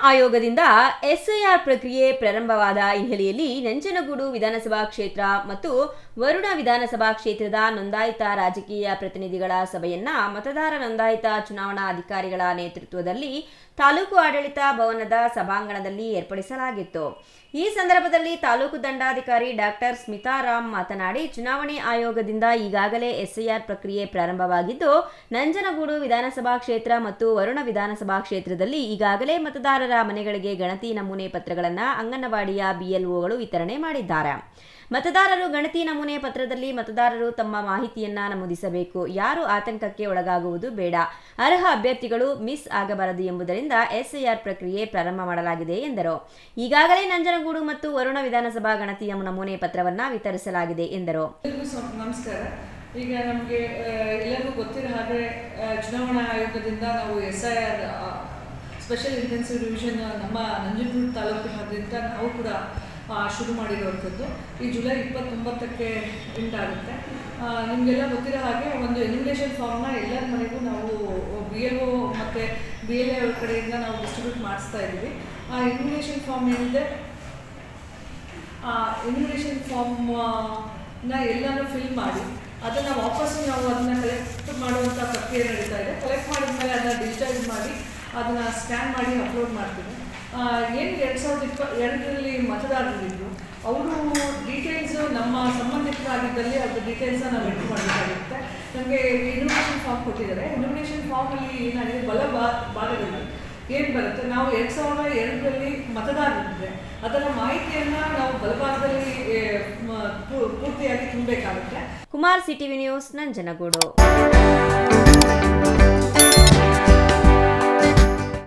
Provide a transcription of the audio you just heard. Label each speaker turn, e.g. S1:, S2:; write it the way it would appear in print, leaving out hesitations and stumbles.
S1: ಆಯೋಗದಿಂದ ಎಸ್ಐಆರ್ ಪ್ರಕ್ರಿಯೆ ಪ್ರಾರಂಭವಾದ ಹಿನ್ನೆಲೆಯಲ್ಲಿ ನಂಜನಗೂಡು ವಿಧಾನಸಭಾ ಕ್ಷೇತ್ರ ಮತ್ತು ವರುಣ ವಿಧಾನಸಭಾ ಕ್ಷೇತ್ರದ ನೋಂದಾಯಿತ ರಾಜಕೀಯ ಪ್ರತಿನಿಧಿಗಳ ಸಭೆಯನ್ನ ಮತದಾರ ನೋಂದಾಯಿತ ಚುನಾವಣಾ ಅಧಿಕಾರಿಗಳ ನೇತೃತ್ವದಲ್ಲಿ ತಾಲೂಕು ಆಡಳಿತ ಭವನದ ಸಭಾಂಗಣದಲ್ಲಿ ಏರ್ಪಡಿಸಲಾಗಿತ್ತು. ಈ ಸಂದರ್ಭದಲ್ಲಿ ತಾಲೂಕು ದಂಡಾಧಿಕಾರಿ ಡಾಕ್ಟರ್ ಸ್ಮಿತಾರಾಮ್ ಮಾತನಾಡಿ, ಚುನಾವಣೆ ಆಯೋಗದಿಂದ ಈಗಾಗಲೇ ಎಸ್ಐಆರ್ ಪ್ರಕ್ರಿಯೆ ಪ್ರಾರಂಭವಾಗಿದ್ದು, ನಂಜನಗೂಡು ವಿಧಾನಸಭಾ ಕ್ಷೇತ್ರ ಮತ್ತು ವರುಣ ವಿಧಾನಸಭಾ ಕ್ಷೇತ್ರದಲ್ಲಿ ಈಗಾಗಲೇ ಮತದಾರರ ಮನೆಗಳಿಗೆ ಗಣತಿ ನಮೂನೆ ಪತ್ರಗಳನ್ನು ಅಂಗನವಾಡಿಯ ಬಿಎಲ್ಒಗಳು ವಿತರಣೆ ಮಾಡಿದ್ದಾರೆ. ಮತದಾರರು ಗಣತಿ ನಮೂನೆ ಪತ್ರದಲ್ಲಿ ಮತದಾರರು ತಮ್ಮ ಮಾಹಿತಿಯನ್ನ ನಮೂದಿಸಬೇಕು. ಯಾರು ಆತಂಕಕ್ಕೆ ಒಳಗಾಗುವುದು ಬೇಡ. ಅರ್ಹ ಅಭ್ಯರ್ಥಿಗಳು ಮಿಸ್ ಆಗಬಾರದು ಎಂಬುದರಿಂದ ಎಸ್ಐಆರ್ ಪ್ರಕ್ರಿಯೆ ಪ್ರಾರಂಭ ಮಾಡಲಾಗಿದೆ ಎಂದರು. ಈಗಾಗಲೇ ನಂಜನಗೂಡು ಮತ್ತು ವರುಣ ವಿಧಾನಸಭಾ ಗಣತಿಯ ನಮೂನೆ ಪತ್ರವನ್ನು ವಿತರಿಸಲಾಗಿದೆ ಎಂದರು.
S2: ನಮಸ್ಕಾರ. ಈಗ ನಮಗೆ ಎಲ್ಲರಿಗೂ ಗೊತ್ತಿರೋ ಹಾಗೆ ಚುನಾವಣಾ ಆಯೋಗದಿಂದ ನಾವು ಎಸ್ಐಆರ್ ಸ್ಪೆಷಲ್ ಇಂಟೆನ್ಸಿವ್ ರಿವಿಷನ್ ನಮ್ಮ ನಂಜನಗೂಡು ತಾಲೂಕಿನಾದ್ಯಂತ ನಾವು ಕೂಡ ಶುರು ಮಾಡಿರುವಂಥದ್ದು. ಈ ಜುಲೈ 29ಕ್ಕೆ ಎಂಡ್ ಆಗುತ್ತೆ. ನಿಮಗೆಲ್ಲ ಗೊತ್ತಿರೋ ಹಾಗೆ ಒಂದು ಎನ್ಯುಮರೇಷನ್ ಫಾರ್ಮ್ನ ಎಲ್ಲರ ಮನೆಗೂ ನಾವು BLO ಮತ್ತು BLA ಅವ್ರ ಕಡೆಯಿಂದ ನಾವು ಡಿಸ್ಟ್ರಿಬ್ಯೂಟ್ ಮಾಡಿಸ್ತಾ ಇದ್ದೀವಿ. ಆ ಎನ್ಯುಮರೇಷನ್ ಫಾರ್ಮ್ ಏನಿದೆ, ಆ ಎನ್ಯುಮರೇಷನ್ ಫಾರ್ಮ್ನ ಎಲ್ಲನೂ ಫಿಲ್ ಮಾಡಿ ಅದನ್ನು ವಾಪಸ್ಸು ನಾವು ಅದನ್ನು ಕಲೆಕ್ಟ್ ಮಾಡುವಂಥ ಪ್ರಕ್ರಿಯೆ ನಡೀತಾ ಇದೆ. ಕಲೆಕ್ಟ್ ಮಾಡಿದ್ಮೇಲೆ ಅದನ್ನು ಡಿಜಿಟೈಸ್ ಮಾಡಿ ಅದನ್ನು ಸ್ಕ್ಯಾನ್ ಮಾಡಿ ಅಪ್ಲೋಡ್ ಮಾಡ್ತೀವಿ. ಏನು 2022ರಲ್ಲಿ ಮತದಾರರಿದ್ದರು, ಅವರು ಡೀಟೇಲ್ಸು ನಮ್ಮ ಸಂಬಂಧಿಕರಾಗಿದ್ದಲ್ಲಿ ಅದ್ರ ಡೀಟೇಲ್ಸನ್ನ ನಾವು ಎಂಟ್ರಿ ಮಾಡಬೇಕಾಗುತ್ತೆ. ನಮಗೆ ಎನ್ಯುಮರೇಷನ್ ಫಾರ್ಮ್ ಕೊಟ್ಟಿದ್ದಾರೆ. ಎನ್ಯುಮರೇಷನ್ ಫಾರ್ಮಲ್ಲಿ ಏನಾಗಿದೆ, ಭಾಗದಲ್ಲಿ ಏನು ಬರುತ್ತೆ, ನಾವು 2002ರಲ್ಲಿ ಮತದಾರರಿದ್ದರೆ ಅದರ ಮಾಹಿತಿಯನ್ನು ನಾವು ಬಲಭಾಗದಲ್ಲಿ ಪೂರ್ತಿಯಾಗಿ ತುಂಬಬೇಕಾಗುತ್ತೆ.
S1: Kumar, CTV news, Nanjangud.